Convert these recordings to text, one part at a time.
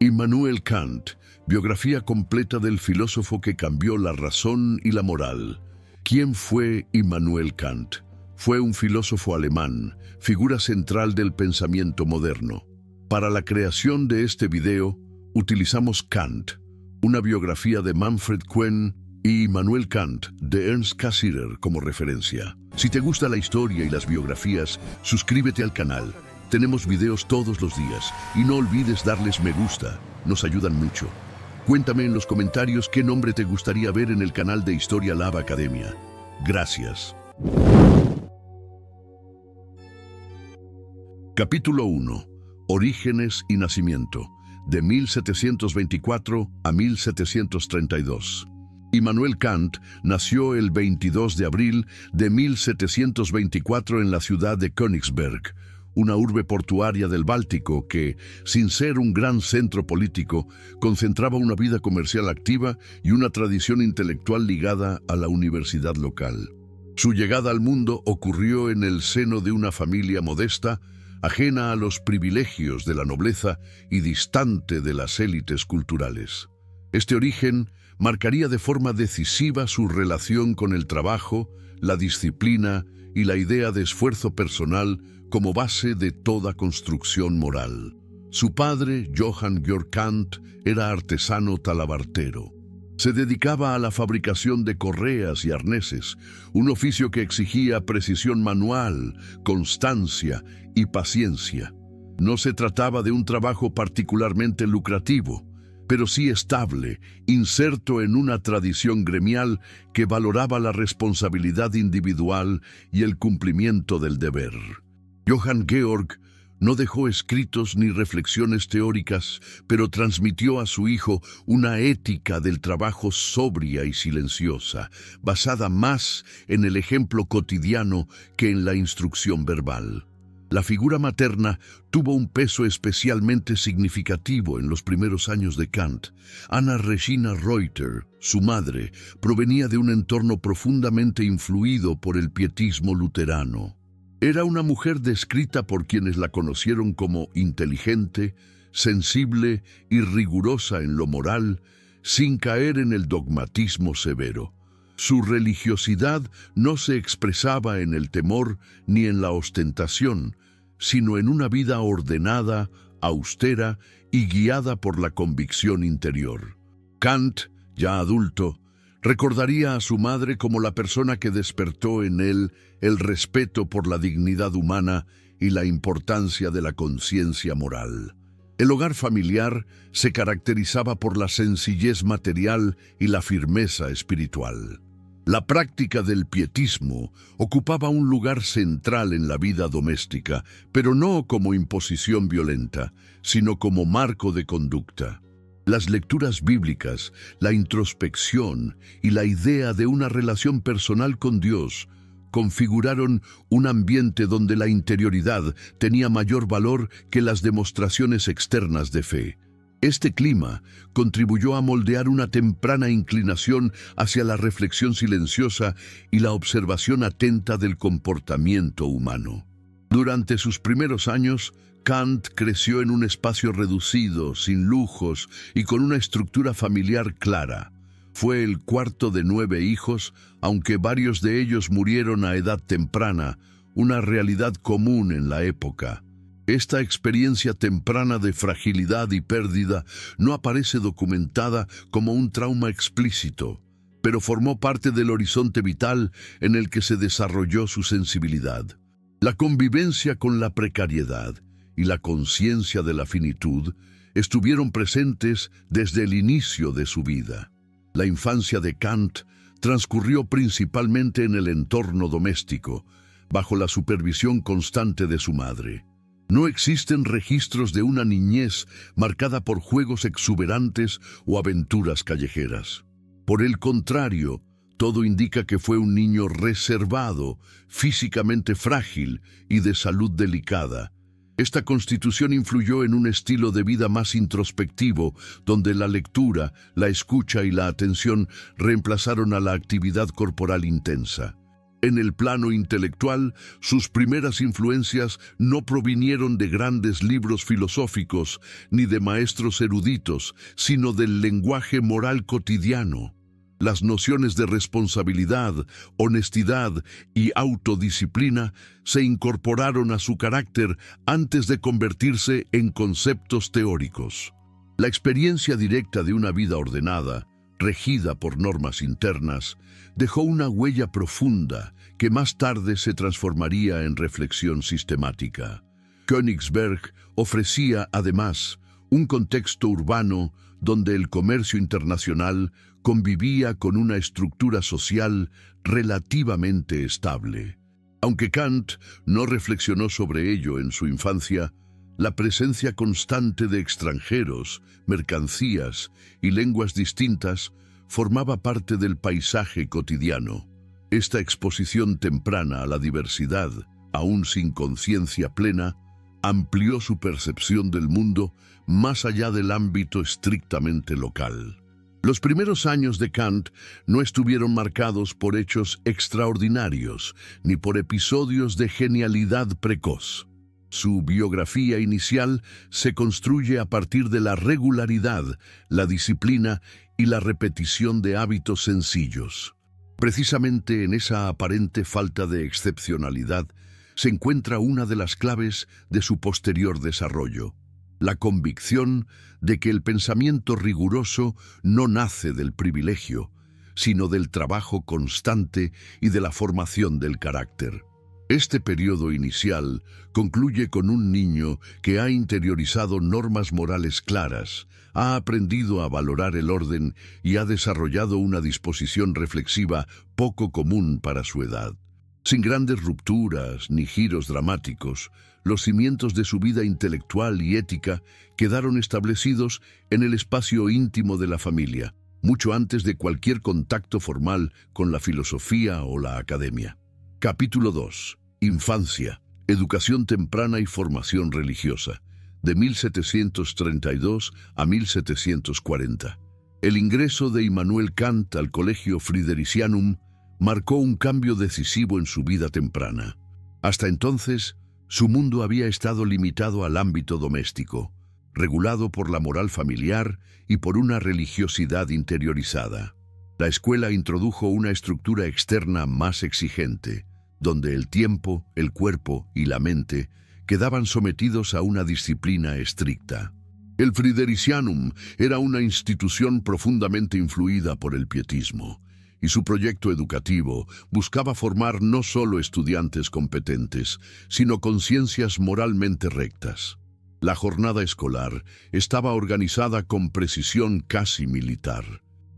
Immanuel Kant, biografía completa del filósofo que cambió la razón y la moral. ¿Quién fue Immanuel Kant? Fue un filósofo alemán, figura central del pensamiento moderno. Para la creación de este video, utilizamos Kant, una biografía de Manfred Quinn y Immanuel Kant de Ernst Cassirer como referencia. Si te gusta la historia y las biografías, suscríbete al canal. Tenemos videos todos los días y no olvides darles me gusta, nos ayudan mucho. Cuéntame en los comentarios qué nombre te gustaría ver en el canal de Historia Lab Academia. Gracias. Capítulo 1. Orígenes y nacimiento, de 1724 a 1732. Immanuel Kant nació el 22 de abril de 1724 en la ciudad de Königsberg, una urbe portuaria del Báltico que, sin ser un gran centro político, concentraba una vida comercial activa y una tradición intelectual ligada a la universidad local. Su llegada al mundo ocurrió en el seno de una familia modesta, ajena a los privilegios de la nobleza y distante de las élites culturales. Este origen marcaría de forma decisiva su relación con el trabajo, la disciplina y la idea de esfuerzo personal como base de toda construcción moral. Su padre, Johann Georg Kant, era artesano talabartero. Se dedicaba a la fabricación de correas y arneses, un oficio que exigía precisión manual, constancia y paciencia. No se trataba de un trabajo particularmente lucrativo, pero sí estable, inserto en una tradición gremial que valoraba la responsabilidad individual y el cumplimiento del deber. Johann Georg no dejó escritos ni reflexiones teóricas, pero transmitió a su hijo una ética del trabajo sobria y silenciosa, basada más en el ejemplo cotidiano que en la instrucción verbal. La figura materna tuvo un peso especialmente significativo en los primeros años de Kant. Anna Regina Reuter, su madre, provenía de un entorno profundamente influido por el pietismo luterano. Era una mujer descrita por quienes la conocieron como inteligente, sensible y rigurosa en lo moral, sin caer en el dogmatismo severo. Su religiosidad no se expresaba en el temor ni en la ostentación, sino en una vida ordenada, austera y guiada por la convicción interior. Kant, ya adulto, recordaría a su madre como la persona que despertó en él el respeto por la dignidad humana y la importancia de la conciencia moral. El hogar familiar se caracterizaba por la sencillez material y la firmeza espiritual. La práctica del pietismo ocupaba un lugar central en la vida doméstica, pero no como imposición violenta, sino como marco de conducta. Las lecturas bíblicas, la introspección y la idea de una relación personal con Dios configuraron un ambiente donde la interioridad tenía mayor valor que las demostraciones externas de fe. Este clima contribuyó a moldear una temprana inclinación hacia la reflexión silenciosa y la observación atenta del comportamiento humano. Durante sus primeros años, Kant creció en un espacio reducido, sin lujos y con una estructura familiar clara. Fue el cuarto de 9 hijos, aunque varios de ellos murieron a edad temprana, una realidad común en la época. Esta experiencia temprana de fragilidad y pérdida no aparece documentada como un trauma explícito, pero formó parte del horizonte vital en el que se desarrolló su sensibilidad. La convivencia con la precariedad y la conciencia de la finitud estuvieron presentes desde el inicio de su vida. La infancia de Kant transcurrió principalmente en el entorno doméstico, bajo la supervisión constante de su madre. No existen registros de una niñez marcada por juegos exuberantes o aventuras callejeras. Por el contrario, todo indica que fue un niño reservado, físicamente frágil y de salud delicada. Esta constitución influyó en un estilo de vida más introspectivo, donde la lectura, la escucha y la atención reemplazaron a la actividad corporal intensa. En el plano intelectual, sus primeras influencias no provinieron de grandes libros filosóficos ni de maestros eruditos, sino del lenguaje moral cotidiano. Las nociones de responsabilidad, honestidad y autodisciplina se incorporaron a su carácter antes de convertirse en conceptos teóricos. La experiencia directa de una vida ordenada, regida por normas internas, dejó una huella profunda que más tarde se transformaría en reflexión sistemática. Königsberg ofrecía, además, un contexto urbano donde el comercio internacional convivía con una estructura social relativamente estable. Aunque Kant no reflexionó sobre ello en su infancia, la presencia constante de extranjeros, mercancías y lenguas distintas formaba parte del paisaje cotidiano. Esta exposición temprana a la diversidad, aún sin conciencia plena, amplió su percepción del mundo más allá del ámbito estrictamente local. Los primeros años de Kant no estuvieron marcados por hechos extraordinarios ni por episodios de genialidad precoz. Su biografía inicial se construye a partir de la regularidad, la disciplina y la repetición de hábitos sencillos. Precisamente en esa aparente falta de excepcionalidad se encuentra una de las claves de su posterior desarrollo: la convicción de que el pensamiento riguroso no nace del privilegio, sino del trabajo constante y de la formación del carácter. Este periodo inicial concluye con un niño que ha interiorizado normas morales claras, ha aprendido a valorar el orden y ha desarrollado una disposición reflexiva poco común para su edad. Sin grandes rupturas ni giros dramáticos, los cimientos de su vida intelectual y ética quedaron establecidos en el espacio íntimo de la familia, mucho antes de cualquier contacto formal con la filosofía o la academia. Capítulo 2. Infancia, educación temprana y formación religiosa, de 1732 a 1740. El ingreso de Immanuel Kant al Colegio Fridericianum marcó un cambio decisivo en su vida temprana. Hasta entonces, su mundo había estado limitado al ámbito doméstico, regulado por la moral familiar y por una religiosidad interiorizada. La escuela introdujo una estructura externa más exigente, donde el tiempo, el cuerpo y la mente quedaban sometidos a una disciplina estricta. El Fridericianum era una institución profundamente influida por el pietismo, y su proyecto educativo buscaba formar no solo estudiantes competentes, sino conciencias moralmente rectas. La jornada escolar estaba organizada con precisión casi militar.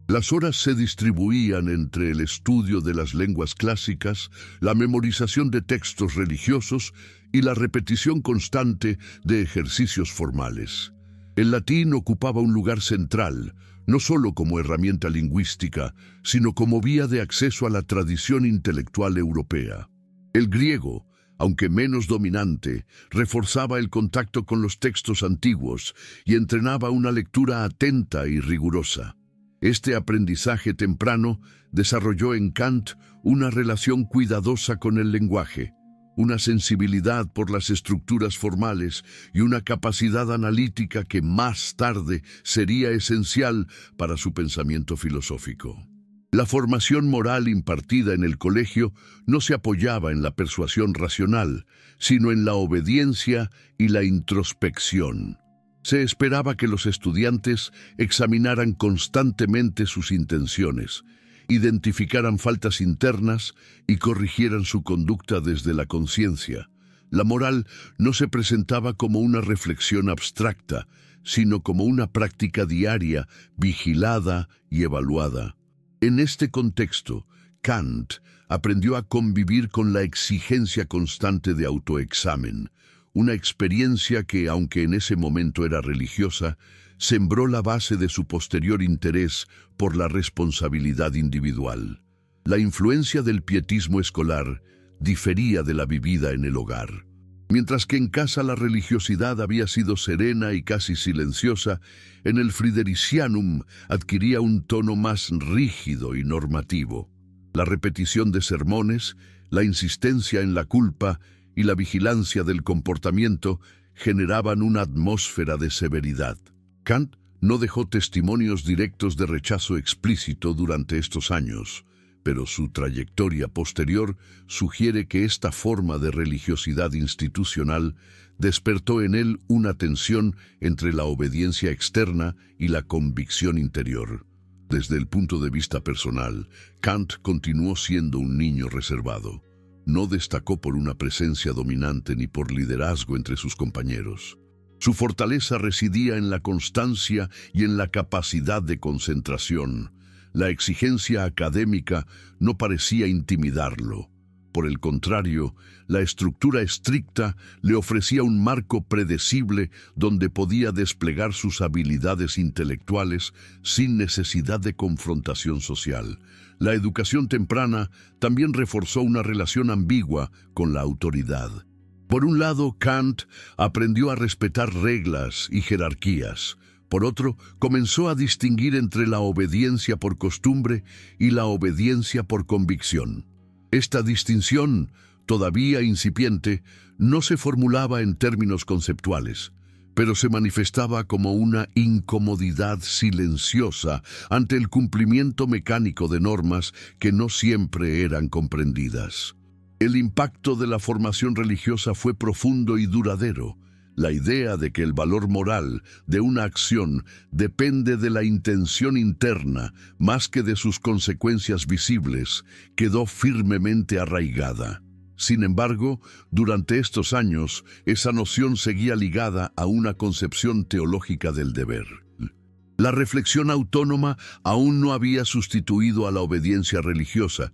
Las horas se distribuían entre el estudio de las lenguas clásicas, la memorización de textos religiosos y la repetición constante de ejercicios formales. El latín ocupaba un lugar central, no solo como herramienta lingüística, sino como vía de acceso a la tradición intelectual europea. El griego, aunque menos dominante, reforzaba el contacto con los textos antiguos y entrenaba una lectura atenta y rigurosa. Este aprendizaje temprano desarrolló en Kant una relación cuidadosa con el lenguaje, una sensibilidad por las estructuras formales y una capacidad analítica que más tarde sería esencial para su pensamiento filosófico. La formación moral impartida en el colegio no se apoyaba en la persuasión racional, sino en la obediencia y la introspección. Se esperaba que los estudiantes examinaran constantemente sus intenciones, identificaran faltas internas y corrigieran su conducta desde la conciencia. La moral no se presentaba como una reflexión abstracta, sino como una práctica diaria, vigilada y evaluada. En este contexto, Kant aprendió a convivir con la exigencia constante de autoexamen, una experiencia que, aunque en ese momento era religiosa, sembró la base de su posterior interés por la responsabilidad individual. La influencia del pietismo escolar difería de la vivida en el hogar. Mientras que en casa la religiosidad había sido serena y casi silenciosa, en el Fridericianum adquiría un tono más rígido y normativo. La repetición de sermones, la insistencia en la culpa y la vigilancia del comportamiento generaban una atmósfera de severidad. Kant no dejó testimonios directos de rechazo explícito durante estos años, pero su trayectoria posterior sugiere que esta forma de religiosidad institucional despertó en él una tensión entre la obediencia externa y la convicción interior. Desde el punto de vista personal, Kant continuó siendo un niño reservado. No destacó por una presencia dominante ni por liderazgo entre sus compañeros. Su fortaleza residía en la constancia y en la capacidad de concentración. La exigencia académica no parecía intimidarlo. Por el contrario, la estructura estricta le ofrecía un marco predecible donde podía desplegar sus habilidades intelectuales sin necesidad de confrontación social. La educación temprana también reforzó una relación ambigua con la autoridad. Por un lado, Kant aprendió a respetar reglas y jerarquías. Por otro, comenzó a distinguir entre la obediencia por costumbre y la obediencia por convicción. Esta distinción, todavía incipiente, no se formulaba en términos conceptuales, pero se manifestaba como una incomodidad silenciosa ante el cumplimiento mecánico de normas que no siempre eran comprendidas. El impacto de la formación religiosa fue profundo y duradero. La idea de que el valor moral de una acción depende de la intención interna más que de sus consecuencias visibles quedó firmemente arraigada. Sin embargo, durante estos años, esa noción seguía ligada a una concepción teológica del deber. La reflexión autónoma aún no había sustituido a la obediencia religiosa,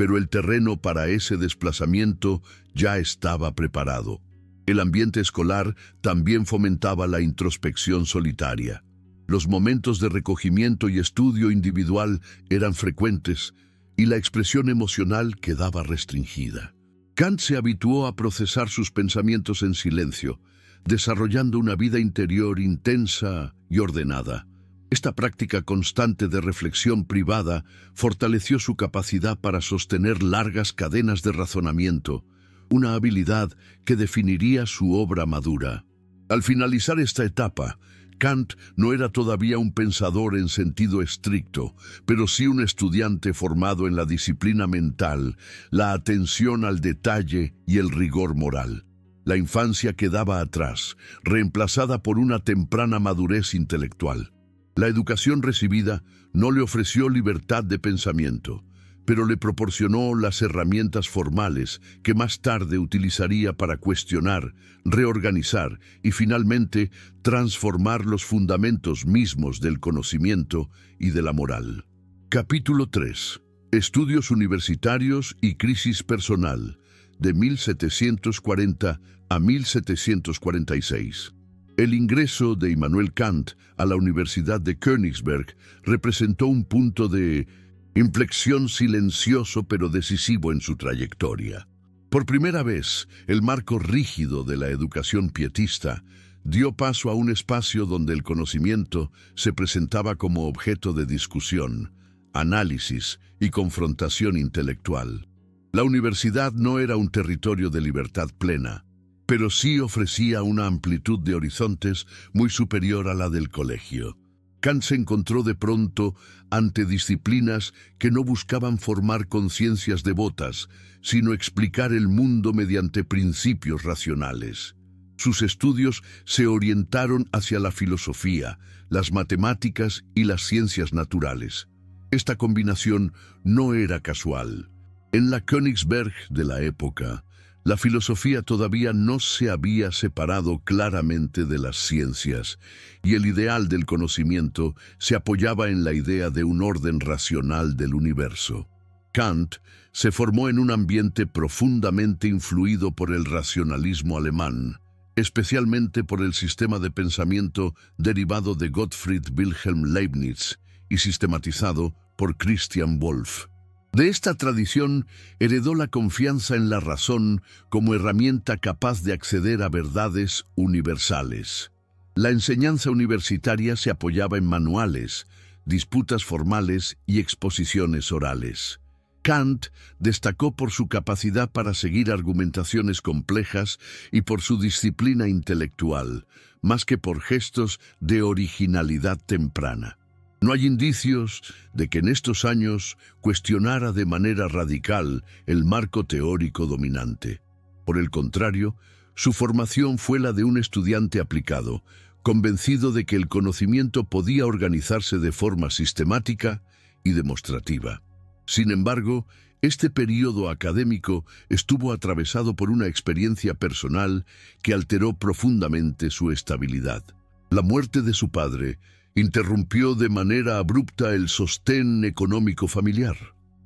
pero el terreno para ese desplazamiento ya estaba preparado. El ambiente escolar también fomentaba la introspección solitaria. Los momentos de recogimiento y estudio individual eran frecuentes y la expresión emocional quedaba restringida. Kant se habituó a procesar sus pensamientos en silencio, desarrollando una vida interior intensa y ordenada. Esta práctica constante de reflexión privada fortaleció su capacidad para sostener largas cadenas de razonamiento, una habilidad que definiría su obra madura. Al finalizar esta etapa, Kant no era todavía un pensador en sentido estricto, pero sí un estudiante formado en la disciplina mental, la atención al detalle y el rigor moral. La infancia quedaba atrás, reemplazada por una temprana madurez intelectual. La educación recibida no le ofreció libertad de pensamiento, pero le proporcionó las herramientas formales que más tarde utilizaría para cuestionar, reorganizar y finalmente transformar los fundamentos mismos del conocimiento y de la moral. Capítulo 3. Estudios universitarios y crisis personal, de 1740 a 1746. El ingreso de Immanuel Kant a la Universidad de Königsberg representó un punto de inflexión silencioso pero decisivo en su trayectoria. Por primera vez, el marco rígido de la educación pietista dio paso a un espacio donde el conocimiento se presentaba como objeto de discusión, análisis y confrontación intelectual. La universidad no era un territorio de libertad plena, pero sí ofrecía una amplitud de horizontes muy superior a la del colegio. Kant se encontró de pronto ante disciplinas que no buscaban formar conciencias devotas, sino explicar el mundo mediante principios racionales. Sus estudios se orientaron hacia la filosofía, las matemáticas y las ciencias naturales. Esta combinación no era casual. En la Königsberg de la época, la filosofía todavía no se había separado claramente de las ciencias, y el ideal del conocimiento se apoyaba en la idea de un orden racional del universo. Kant se formó en un ambiente profundamente influido por el racionalismo alemán, especialmente por el sistema de pensamiento derivado de Gottfried Wilhelm Leibniz y sistematizado por Christian Wolff. De esta tradición heredó la confianza en la razón como herramienta capaz de acceder a verdades universales. La enseñanza universitaria se apoyaba en manuales, disputas formales y exposiciones orales. Kant destacó por su capacidad para seguir argumentaciones complejas y por su disciplina intelectual, más que por gestos de originalidad temprana. No hay indicios de que en estos años cuestionara de manera radical el marco teórico dominante. Por el contrario, su formación fue la de un estudiante aplicado, convencido de que el conocimiento podía organizarse de forma sistemática y demostrativa. Sin embargo, este período académico estuvo atravesado por una experiencia personal que alteró profundamente su estabilidad. La muerte de su padre interrumpió de manera abrupta el sostén económico familiar.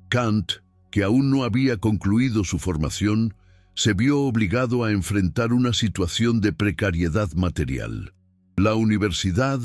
Kant, que aún no había concluido su formación, se vio obligado a enfrentar una situación de precariedad material. La universidad,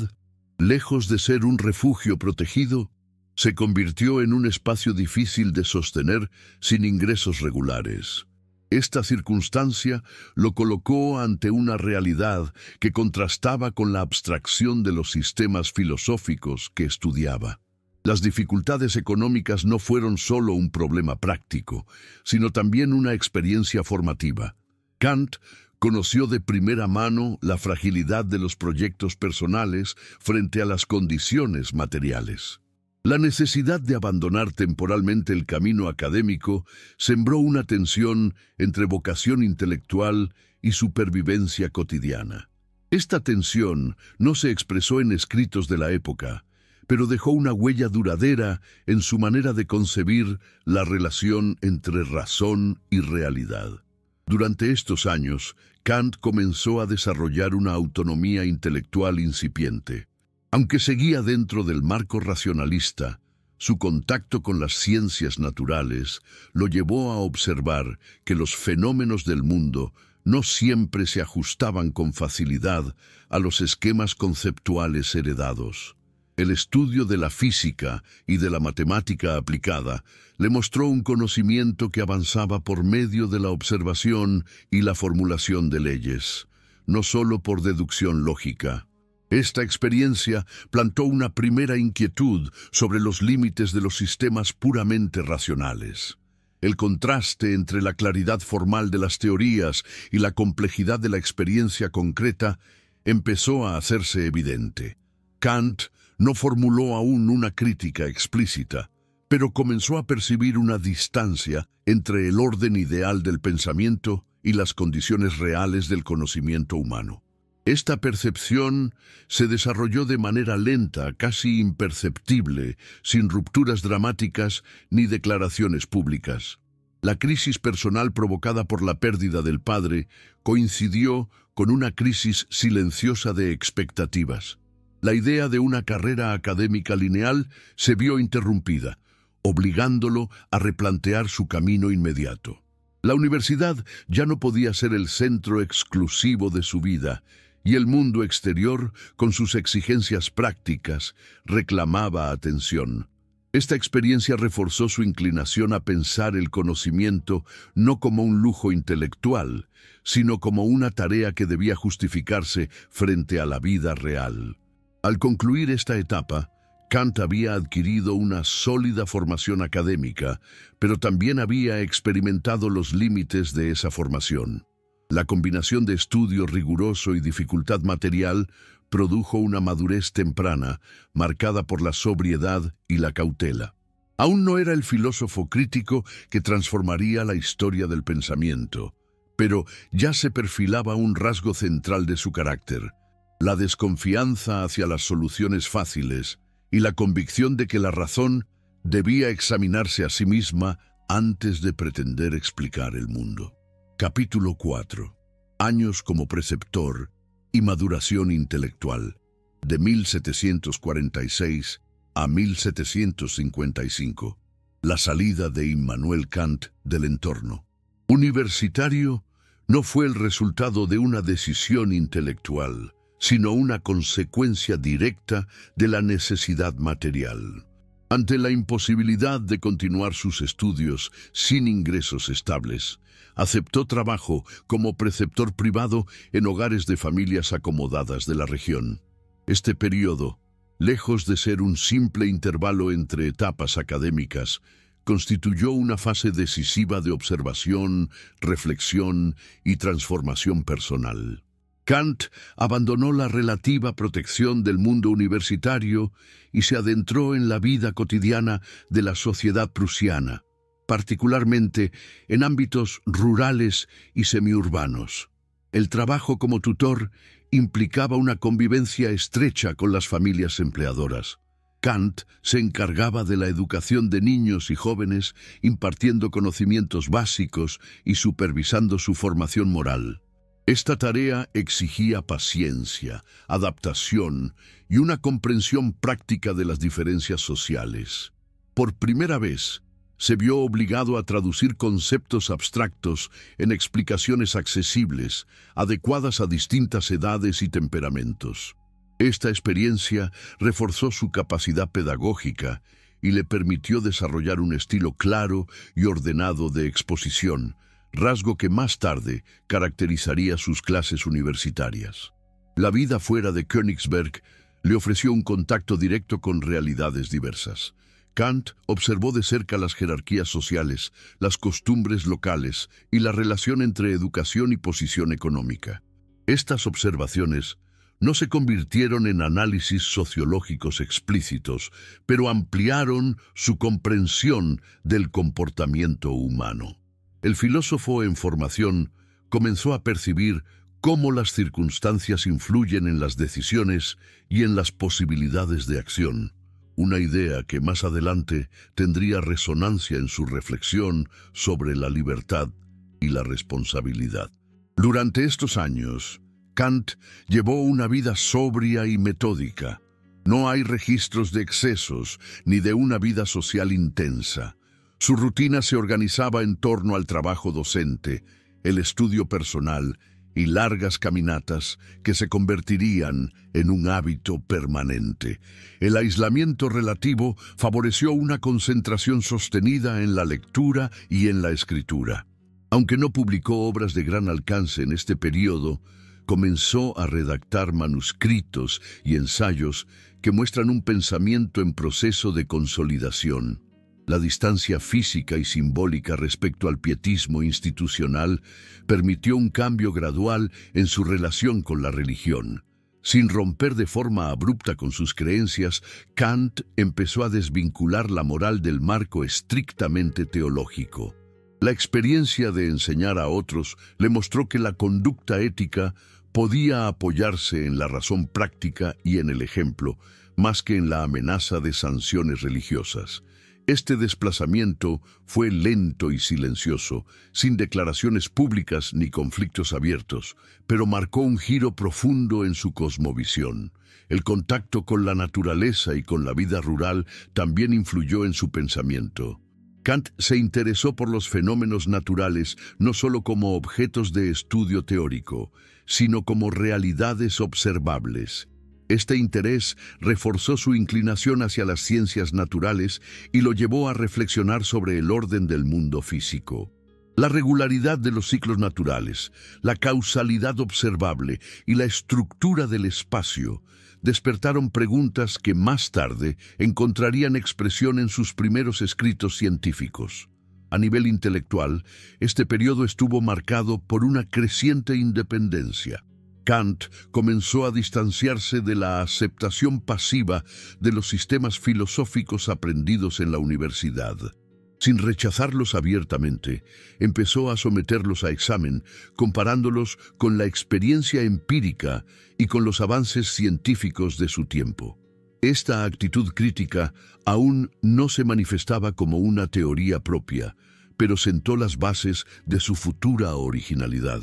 lejos de ser un refugio protegido, se convirtió en un espacio difícil de sostener sin ingresos regulares. Esta circunstancia lo colocó ante una realidad que contrastaba con la abstracción de los sistemas filosóficos que estudiaba. Las dificultades económicas no fueron solo un problema práctico, sino también una experiencia formativa. Kant conoció de primera mano la fragilidad de los proyectos personales frente a las condiciones materiales. La necesidad de abandonar temporalmente el camino académico sembró una tensión entre vocación intelectual y supervivencia cotidiana. Esta tensión no se expresó en escritos de la época, pero dejó una huella duradera en su manera de concebir la relación entre razón y realidad. Durante estos años, Kant comenzó a desarrollar una autonomía intelectual incipiente. Aunque seguía dentro del marco racionalista, su contacto con las ciencias naturales lo llevó a observar que los fenómenos del mundo no siempre se ajustaban con facilidad a los esquemas conceptuales heredados. El estudio de la física y de la matemática aplicada le mostró un conocimiento que avanzaba por medio de la observación y la formulación de leyes, no solo por deducción lógica. Esta experiencia plantó una primera inquietud sobre los límites de los sistemas puramente racionales. El contraste entre la claridad formal de las teorías y la complejidad de la experiencia concreta empezó a hacerse evidente. Kant no formuló aún una crítica explícita, pero comenzó a percibir una distancia entre el orden ideal del pensamiento y las condiciones reales del conocimiento humano. Esta percepción se desarrolló de manera lenta, casi imperceptible, sin rupturas dramáticas ni declaraciones públicas. La crisis personal provocada por la pérdida del padre coincidió con una crisis silenciosa de expectativas. La idea de una carrera académica lineal se vio interrumpida, obligándolo a replantear su camino inmediato. La universidad ya no podía ser el centro exclusivo de su vida, y el mundo exterior, con sus exigencias prácticas, reclamaba atención. Esta experiencia reforzó su inclinación a pensar el conocimiento no como un lujo intelectual, sino como una tarea que debía justificarse frente a la vida real. Al concluir esta etapa, Kant había adquirido una sólida formación académica, pero también había experimentado los límites de esa formación. La combinación de estudio riguroso y dificultad material produjo una madurez temprana, marcada por la sobriedad y la cautela. Aún no era el filósofo crítico que transformaría la historia del pensamiento, pero ya se perfilaba un rasgo central de su carácter: la desconfianza hacia las soluciones fáciles y la convicción de que la razón debía examinarse a sí misma antes de pretender explicar el mundo. Capítulo 4. Años como preceptor y maduración intelectual, de 1746 a 1755. La salida de Immanuel Kant del entorno universitario no fue el resultado de una decisión intelectual, sino una consecuencia directa de la necesidad material. Ante la imposibilidad de continuar sus estudios sin ingresos estables, aceptó trabajo como preceptor privado en hogares de familias acomodadas de la región. Este periodo, lejos de ser un simple intervalo entre etapas académicas, constituyó una fase decisiva de observación, reflexión y transformación personal. Kant abandonó la relativa protección del mundo universitario y se adentró en la vida cotidiana de la sociedad prusiana, particularmente en ámbitos rurales y semiurbanos. El trabajo como tutor implicaba una convivencia estrecha con las familias empleadoras. Kant se encargaba de la educación de niños y jóvenes, impartiendo conocimientos básicos y supervisando su formación moral. Esta tarea exigía paciencia, adaptación y una comprensión práctica de las diferencias sociales. Por primera vez, se vio obligado a traducir conceptos abstractos en explicaciones accesibles, adecuadas a distintas edades y temperamentos. Esta experiencia reforzó su capacidad pedagógica y le permitió desarrollar un estilo claro y ordenado de exposición, rasgo que más tarde caracterizaría sus clases universitarias. La vida fuera de Königsberg le ofreció un contacto directo con realidades diversas. Kant observó de cerca las jerarquías sociales, las costumbres locales y la relación entre educación y posición económica. Estas observaciones no se convirtieron en análisis sociológicos explícitos, pero ampliaron su comprensión del comportamiento humano. El filósofo en formación comenzó a percibir cómo las circunstancias influyen en las decisiones y en las posibilidades de acción, una idea que más adelante tendría resonancia en su reflexión sobre la libertad y la responsabilidad. Durante estos años, Kant llevó una vida sobria y metódica. No hay registros de excesos ni de una vida social intensa. Su rutina se organizaba en torno al trabajo docente, el estudio personal y largas caminatas que se convertirían en un hábito permanente. El aislamiento relativo favoreció una concentración sostenida en la lectura y en la escritura. Aunque no publicó obras de gran alcance en este periodo, comenzó a redactar manuscritos y ensayos que muestran un pensamiento en proceso de consolidación. La distancia física y simbólica respecto al pietismo institucional permitió un cambio gradual en su relación con la religión. Sin romper de forma abrupta con sus creencias, Kant empezó a desvincular la moral del marco estrictamente teológico. La experiencia de enseñar a otros le mostró que la conducta ética podía apoyarse en la razón práctica y en el ejemplo, más que en la amenaza de sanciones religiosas. Este desplazamiento fue lento y silencioso, sin declaraciones públicas ni conflictos abiertos, pero marcó un giro profundo en su cosmovisión. El contacto con la naturaleza y con la vida rural también influyó en su pensamiento. Kant se interesó por los fenómenos naturales no solo como objetos de estudio teórico, sino como realidades observables. Este interés reforzó su inclinación hacia las ciencias naturales y lo llevó a reflexionar sobre el orden del mundo físico. La regularidad de los ciclos naturales, la causalidad observable y la estructura del espacio despertaron preguntas que más tarde encontrarían expresión en sus primeros escritos científicos. A nivel intelectual, este periodo estuvo marcado por una creciente independencia. Kant comenzó a distanciarse de la aceptación pasiva de los sistemas filosóficos aprendidos en la universidad. Sin rechazarlos abiertamente, empezó a someterlos a examen, comparándolos con la experiencia empírica y con los avances científicos de su tiempo. Esta actitud crítica aún no se manifestaba como una teoría propia, pero sentó las bases de su futura originalidad.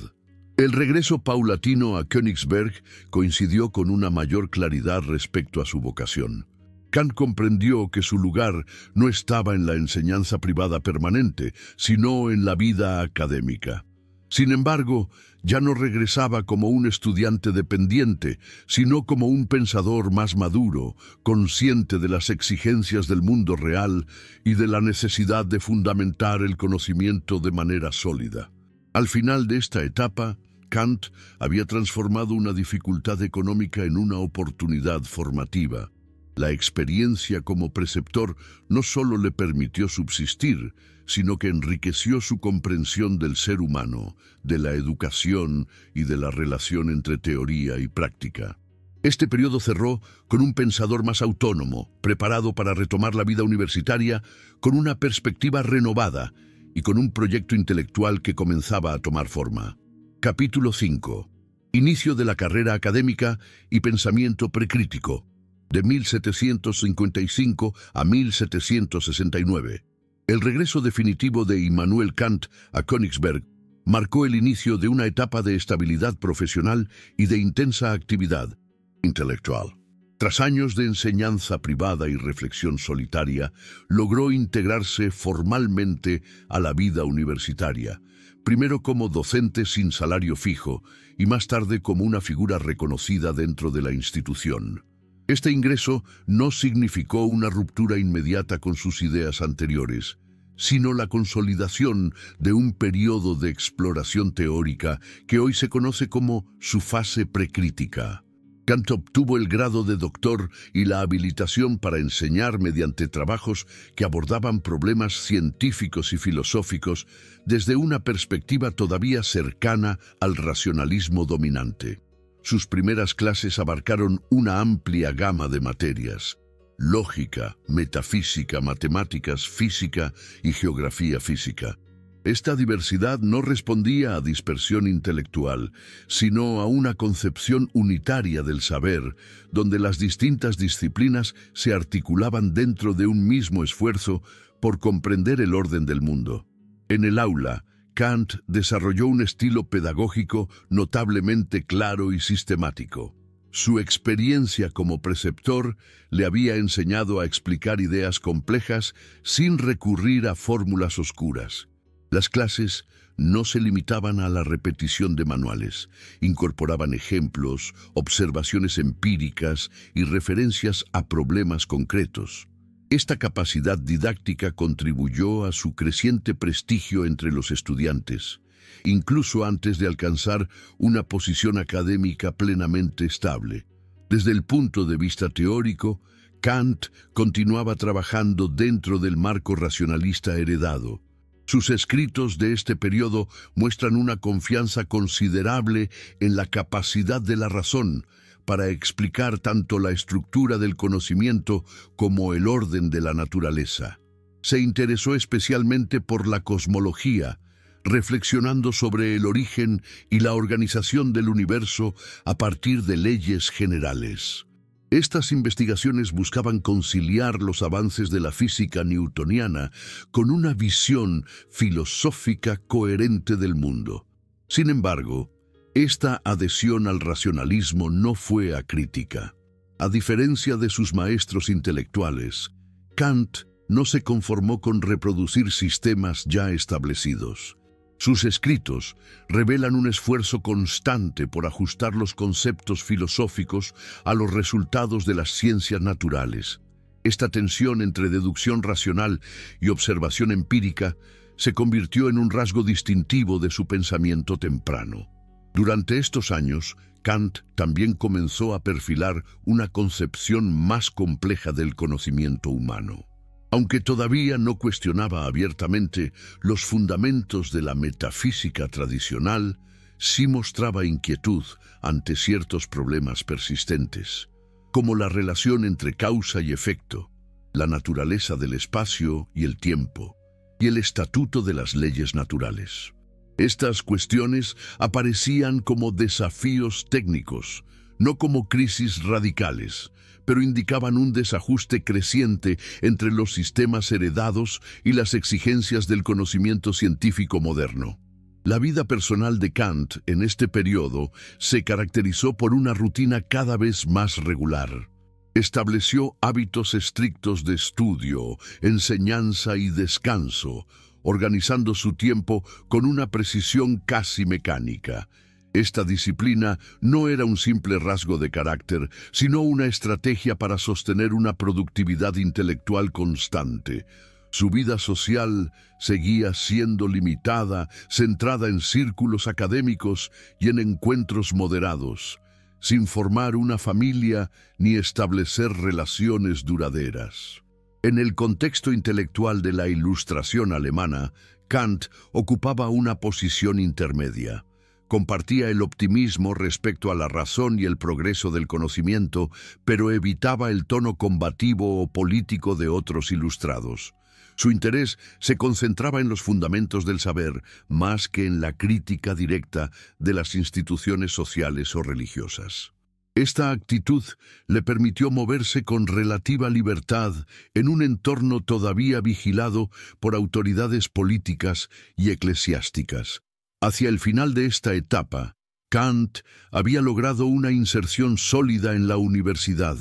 El regreso paulatino a Königsberg coincidió con una mayor claridad respecto a su vocación. Kant comprendió que su lugar no estaba en la enseñanza privada permanente, sino en la vida académica. Sin embargo, ya no regresaba como un estudiante dependiente, sino como un pensador más maduro, consciente de las exigencias del mundo real y de la necesidad de fundamentar el conocimiento de manera sólida. Al final de esta etapa, Kant había transformado una dificultad económica en una oportunidad formativa. La experiencia como preceptor no solo le permitió subsistir, sino que enriqueció su comprensión del ser humano, de la educación y de la relación entre teoría y práctica. Este periodo cerró con un pensador más autónomo, preparado para retomar la vida universitaria con una perspectiva renovada y con un proyecto intelectual que comenzaba a tomar forma. Capítulo 5. Inicio de la carrera académica y pensamiento precrítico, de 1755 a 1769. El regreso definitivo de Immanuel Kant a Königsberg marcó el inicio de una etapa de estabilidad profesional y de intensa actividad intelectual. Tras años de enseñanza privada y reflexión solitaria, logró integrarse formalmente a la vida universitaria, primero como docente sin salario fijo y más tarde como una figura reconocida dentro de la institución. Este ingreso no significó una ruptura inmediata con sus ideas anteriores, sino la consolidación de un periodo de exploración teórica que hoy se conoce como su fase precrítica. Kant obtuvo el grado de doctor y la habilitación para enseñar mediante trabajos que abordaban problemas científicos y filosóficos desde una perspectiva todavía cercana al racionalismo dominante. Sus primeras clases abarcaron una amplia gama de materias: lógica, metafísica, matemáticas, física y geografía física. Esta diversidad no respondía a dispersión intelectual, sino a una concepción unitaria del saber, donde las distintas disciplinas se articulaban dentro de un mismo esfuerzo por comprender el orden del mundo. En el aula, Kant desarrolló un estilo pedagógico notablemente claro y sistemático. Su experiencia como preceptor le había enseñado a explicar ideas complejas sin recurrir a fórmulas oscuras. Las clases no se limitaban a la repetición de manuales, incorporaban ejemplos, observaciones empíricas y referencias a problemas concretos. Esta capacidad didáctica contribuyó a su creciente prestigio entre los estudiantes, incluso antes de alcanzar una posición académica plenamente estable. Desde el punto de vista teórico, Kant continuaba trabajando dentro del marco racionalista heredado. Sus escritos de este periodo muestran una confianza considerable en la capacidad de la razón para explicar tanto la estructura del conocimiento como el orden de la naturaleza. Se interesó especialmente por la cosmología, reflexionando sobre el origen y la organización del universo a partir de leyes generales. Estas investigaciones buscaban conciliar los avances de la física newtoniana con una visión filosófica coherente del mundo. Sin embargo, esta adhesión al racionalismo no fue acrítica. A diferencia de sus maestros intelectuales, Kant no se conformó con reproducir sistemas ya establecidos. Sus escritos revelan un esfuerzo constante por ajustar los conceptos filosóficos a los resultados de las ciencias naturales. Esta tensión entre deducción racional y observación empírica se convirtió en un rasgo distintivo de su pensamiento temprano. Durante estos años, Kant también comenzó a perfilar una concepción más compleja del conocimiento humano. Aunque todavía no cuestionaba abiertamente los fundamentos de la metafísica tradicional, sí mostraba inquietud ante ciertos problemas persistentes, como la relación entre causa y efecto, la naturaleza del espacio y el tiempo, y el estatuto de las leyes naturales. Estas cuestiones aparecían como desafíos técnicos, no como crisis radicales, pero indicaban un desajuste creciente entre los sistemas heredados y las exigencias del conocimiento científico moderno. La vida personal de Kant en este periodo se caracterizó por una rutina cada vez más regular. Estableció hábitos estrictos de estudio, enseñanza y descanso, organizando su tiempo con una precisión casi mecánica. Esta disciplina no era un simple rasgo de carácter, sino una estrategia para sostener una productividad intelectual constante. Su vida social seguía siendo limitada, centrada en círculos académicos y en encuentros moderados. sin formar una familia ni establecer relaciones duraderas. En el contexto intelectual de la Ilustración alemana, Kant ocupaba una posición intermedia. Compartía el optimismo respecto a la razón y el progreso del conocimiento, pero evitaba el tono combativo o político de otros ilustrados. Su interés se concentraba en los fundamentos del saber, más que en la crítica directa de las instituciones sociales o religiosas. Esta actitud le permitió moverse con relativa libertad en un entorno todavía vigilado por autoridades políticas y eclesiásticas. Hacia el final de esta etapa, Kant había logrado una inserción sólida en la universidad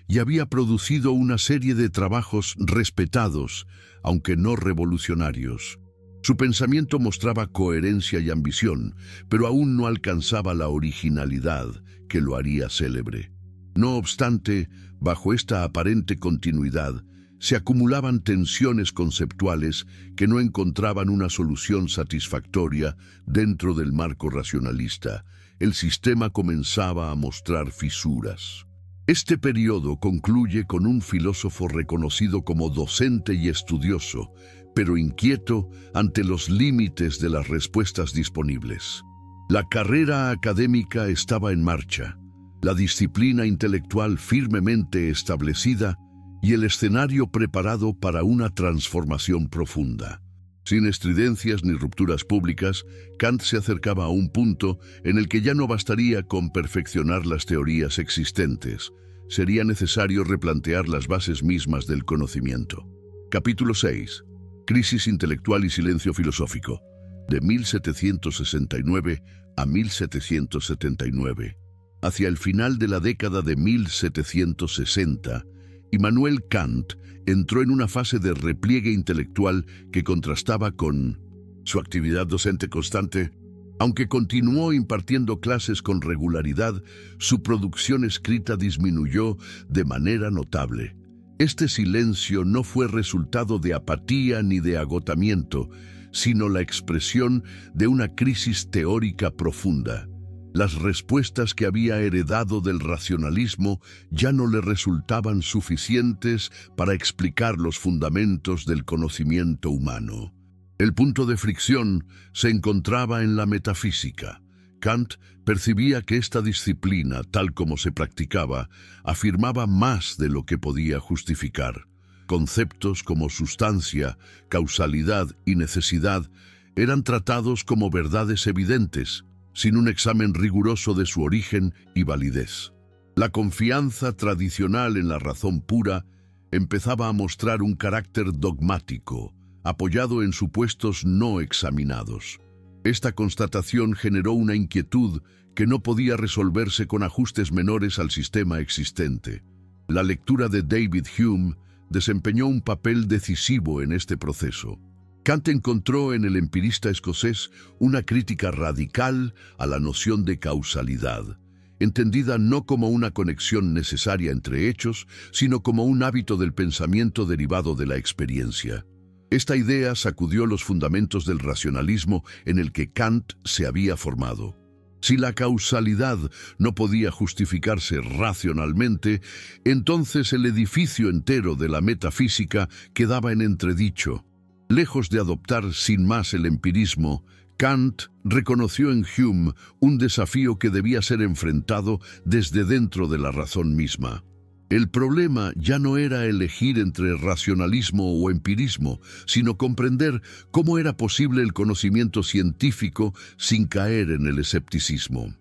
y había producido una serie de trabajos respetados, aunque no revolucionarios. Su pensamiento mostraba coherencia y ambición, pero aún no alcanzaba la originalidad que lo haría célebre. No obstante, bajo esta aparente continuidad, se acumulaban tensiones conceptuales que no encontraban una solución satisfactoria dentro del marco racionalista. El sistema comenzaba a mostrar fisuras. Este periodo concluye con un filósofo reconocido como docente y estudioso, pero inquieto ante los límites de las respuestas disponibles. La carrera académica estaba en marcha, la disciplina intelectual firmemente establecida y el escenario preparado para una transformación profunda. Sin estridencias ni rupturas públicas, Kant se acercaba a un punto en el que ya no bastaría con perfeccionar las teorías existentes. Sería necesario replantear las bases mismas del conocimiento. Capítulo 6. Crisis intelectual y silencio filosófico, de 1769 a 1779. Hacia el final de la década de 1760, Immanuel Kant entró en una fase de repliegue intelectual que contrastaba con su actividad docente constante. Aunque continuó impartiendo clases con regularidad, su producción escrita disminuyó de manera notable. Este silencio no fue resultado de apatía ni de agotamiento, sino la expresión de una crisis teórica profunda. Las respuestas que había heredado del racionalismo ya no le resultaban suficientes para explicar los fundamentos del conocimiento humano. El punto de fricción se encontraba en la metafísica. Kant percibía que esta disciplina, tal como se practicaba, afirmaba más de lo que podía justificar. Conceptos como sustancia, causalidad y necesidad eran tratados como verdades evidentes, sin un examen riguroso de su origen y validez. La confianza tradicional en la razón pura empezaba a mostrar un carácter dogmático, apoyado en supuestos no examinados. Esta constatación generó una inquietud que no podía resolverse con ajustes menores al sistema existente. La lectura de David Hume desempeñó un papel decisivo en este proceso. Kant encontró en el empirista escocés una crítica radical a la noción de causalidad, entendida no como una conexión necesaria entre hechos, sino como un hábito del pensamiento derivado de la experiencia. Esta idea sacudió los fundamentos del racionalismo en el que Kant se había formado. Si la causalidad no podía justificarse racionalmente, entonces el edificio entero de la metafísica quedaba en entredicho. Lejos de adoptar sin más el empirismo, Kant reconoció en Hume un desafío que debía ser enfrentado desde dentro de la razón misma. El problema ya no era elegir entre racionalismo o empirismo, sino comprender cómo era posible el conocimiento científico sin caer en el escepticismo.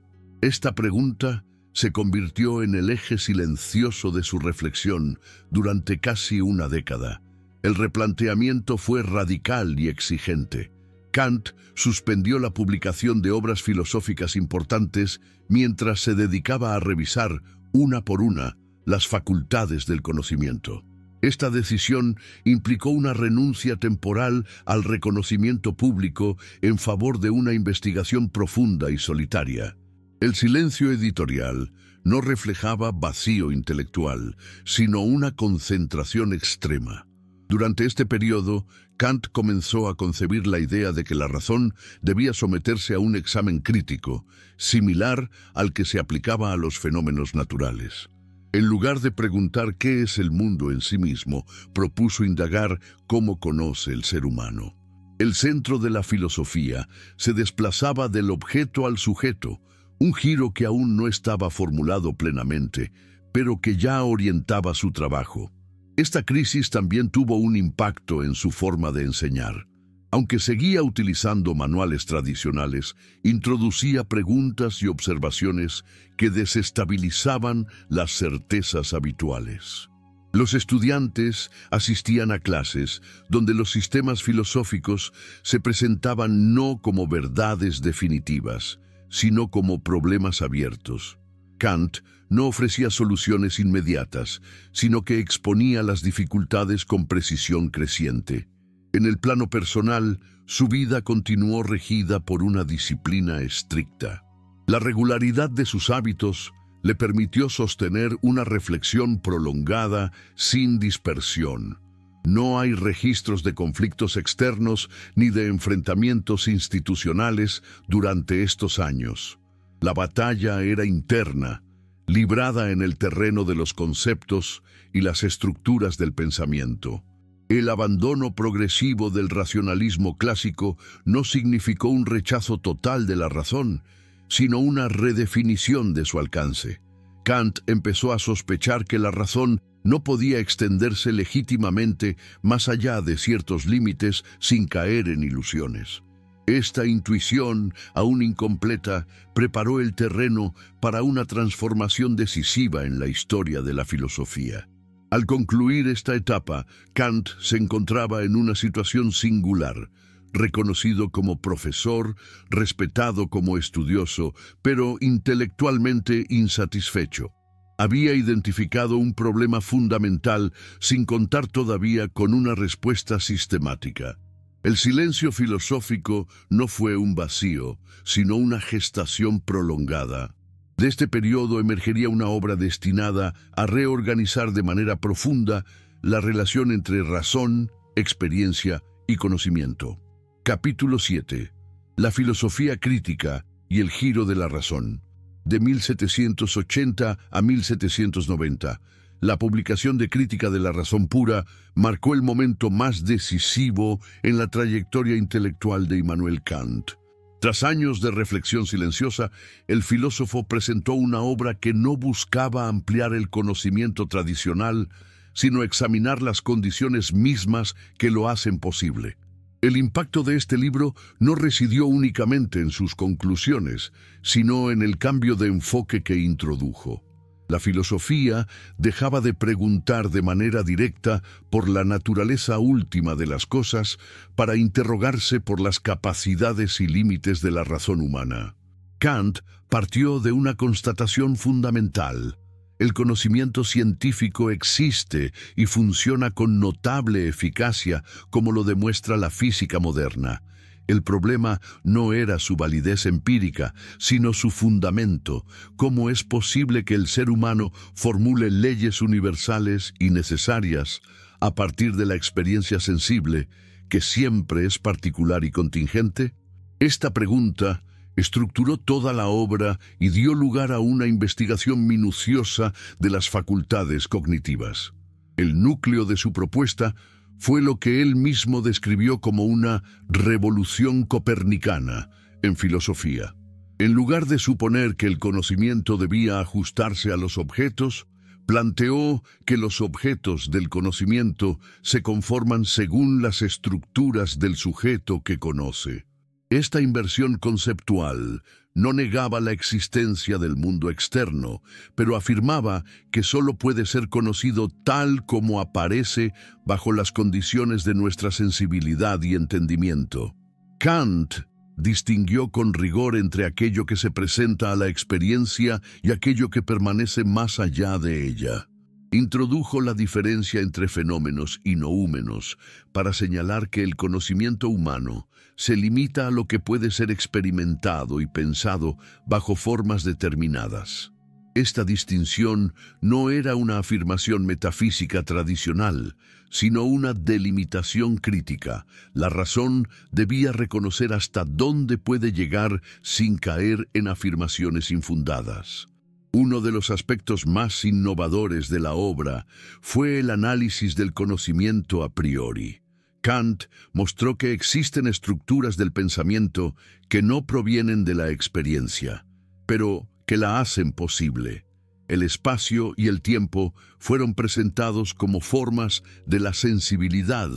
Esta pregunta se convirtió en el eje silencioso de su reflexión durante casi una década. El replanteamiento fue radical y exigente. Kant suspendió la publicación de obras filosóficas importantes mientras se dedicaba a revisar, una por una, las facultades del conocimiento. Esta decisión implicó una renuncia temporal al reconocimiento público en favor de una investigación profunda y solitaria. El silencio editorial no reflejaba vacío intelectual, sino una concentración extrema. Durante este periodo, Kant comenzó a concebir la idea de que la razón debía someterse a un examen crítico, similar al que se aplicaba a los fenómenos naturales. En lugar de preguntar qué es el mundo en sí mismo, propuso indagar cómo conoce el ser humano. El centro de la filosofía se desplazaba del objeto al sujeto, un giro que aún no estaba formulado plenamente, pero que ya orientaba su trabajo. Esta crisis también tuvo un impacto en su forma de enseñar. Aunque seguía utilizando manuales tradicionales, introducía preguntas y observaciones que desestabilizaban las certezas habituales. Los estudiantes asistían a clases donde los sistemas filosóficos se presentaban no como verdades definitivas, sino como problemas abiertos. Kant no ofrecía soluciones inmediatas, sino que exponía las dificultades con precisión creciente. En el plano personal, su vida continuó regida por una disciplina estricta. La regularidad de sus hábitos le permitió sostener una reflexión prolongada sin dispersión. No hay registros de conflictos externos ni de enfrentamientos institucionales durante estos años. La batalla era interna, librada en el terreno de los conceptos y las estructuras del pensamiento. El abandono progresivo del racionalismo clásico no significó un rechazo total de la razón, sino una redefinición de su alcance. Kant empezó a sospechar que la razón no podía extenderse legítimamente más allá de ciertos límites sin caer en ilusiones. Esta intuición, aún incompleta, preparó el terreno para una transformación decisiva en la historia de la filosofía. Al concluir esta etapa, Kant se encontraba en una situación singular, reconocido como profesor, respetado como estudioso, pero intelectualmente insatisfecho. Había identificado un problema fundamental sin contar todavía con una respuesta sistemática. El silencio filosófico no fue un vacío, sino una gestación prolongada. De este periodo emergería una obra destinada a reorganizar de manera profunda la relación entre razón, experiencia y conocimiento. Capítulo 7. La filosofía crítica y el giro de la razón. De 1780 a 1790. La publicación de Crítica de la Razón Pura marcó el momento más decisivo en la trayectoria intelectual de Immanuel Kant. Tras años de reflexión silenciosa, el filósofo presentó una obra que no buscaba ampliar el conocimiento tradicional, sino examinar las condiciones mismas que lo hacen posible. El impacto de este libro no residió únicamente en sus conclusiones, sino en el cambio de enfoque que introdujo. La filosofía dejaba de preguntar de manera directa por la naturaleza última de las cosas para interrogarse por las capacidades y límites de la razón humana. Kant partió de una constatación fundamental. El conocimiento científico existe y funciona con notable eficacia, como lo demuestra la física moderna. El problema no era su validez empírica, sino su fundamento. ¿Cómo es posible que el ser humano formule leyes universales y necesarias a partir de la experiencia sensible, que siempre es particular y contingente? Esta pregunta estructuró toda la obra y dio lugar a una investigación minuciosa de las facultades cognitivas. El núcleo de su propuesta fue lo que él mismo describió como una revolución copernicana en filosofía. En lugar de suponer que el conocimiento debía ajustarse a los objetos, planteó que los objetos del conocimiento se conforman según las estructuras del sujeto que conoce. Esta inversión conceptual no negaba la existencia del mundo externo, pero afirmaba que solo puede ser conocido tal como aparece bajo las condiciones de nuestra sensibilidad y entendimiento. Kant distinguió con rigor entre aquello que se presenta a la experiencia y aquello que permanece más allá de ella. Introdujo la diferencia entre fenómenos y noúmenos para señalar que el conocimiento humano se limita a lo que puede ser experimentado y pensado bajo formas determinadas. Esta distinción no era una afirmación metafísica tradicional, sino una delimitación crítica. La razón debía reconocer hasta dónde puede llegar sin caer en afirmaciones infundadas. Uno de los aspectos más innovadores de la obra fue el análisis del conocimiento a priori. Kant mostró que existen estructuras del pensamiento que no provienen de la experiencia, pero que la hacen posible. El espacio y el tiempo fueron presentados como formas de la sensibilidad,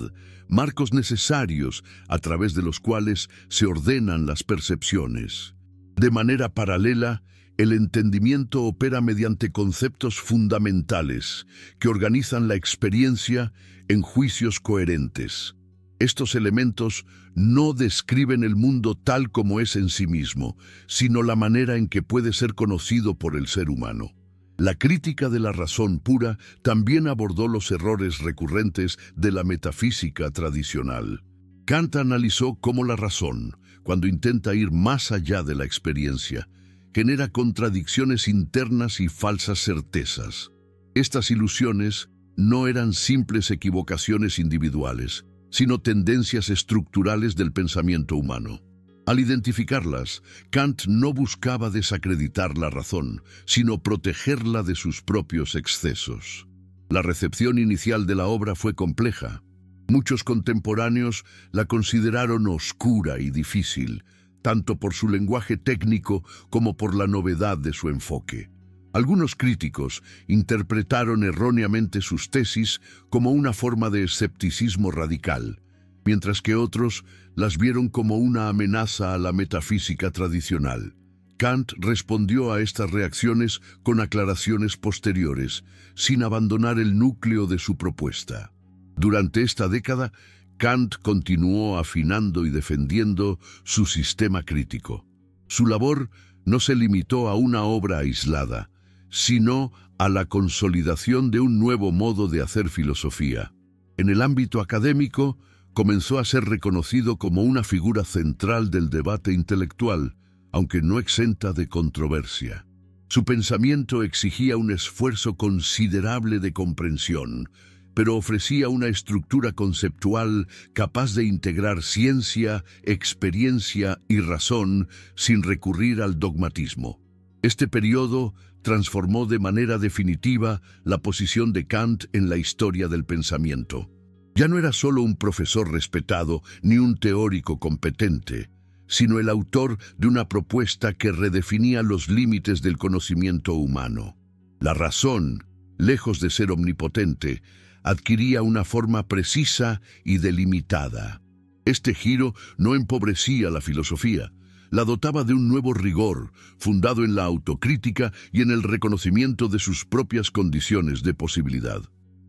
marcos necesarios a través de los cuales se ordenan las percepciones. De manera paralela, el entendimiento opera mediante conceptos fundamentales que organizan la experiencia en juicios coherentes. Estos elementos no describen el mundo tal como es en sí mismo, sino la manera en que puede ser conocido por el ser humano. La crítica de la razón pura también abordó los errores recurrentes de la metafísica tradicional. Kant analizó cómo la razón, cuando intenta ir más allá de la experiencia, genera contradicciones internas y falsas certezas. Estas ilusiones no eran simples equivocaciones individuales, sino tendencias estructurales del pensamiento humano. Al identificarlas, Kant no buscaba desacreditar la razón, sino protegerla de sus propios excesos. La recepción inicial de la obra fue compleja. Muchos contemporáneos la consideraron oscura y difícil, tanto por su lenguaje técnico como por la novedad de su enfoque. Algunos críticos interpretaron erróneamente sus tesis como una forma de escepticismo radical, mientras que otros las vieron como una amenaza a la metafísica tradicional. Kant respondió a estas reacciones con aclaraciones posteriores, sin abandonar el núcleo de su propuesta. Durante esta década, Kant continuó afinando y defendiendo su sistema crítico. Su labor no se limitó a una obra aislada, sino a la consolidación de un nuevo modo de hacer filosofía. En el ámbito académico, comenzó a ser reconocido como una figura central del debate intelectual, aunque no exenta de controversia. Su pensamiento exigía un esfuerzo considerable de comprensión, pero ofrecía una estructura conceptual capaz de integrar ciencia, experiencia y razón sin recurrir al dogmatismo. Este periodo transformó de manera definitiva la posición de Kant en la historia del pensamiento. Ya no era solo un profesor respetado ni un teórico competente, sino el autor de una propuesta que redefinía los límites del conocimiento humano. La razón, lejos de ser omnipotente, adquiría una forma precisa y delimitada. Este giro no empobrecía la filosofía, la dotaba de un nuevo rigor, fundado en la autocrítica y en el reconocimiento de sus propias condiciones de posibilidad.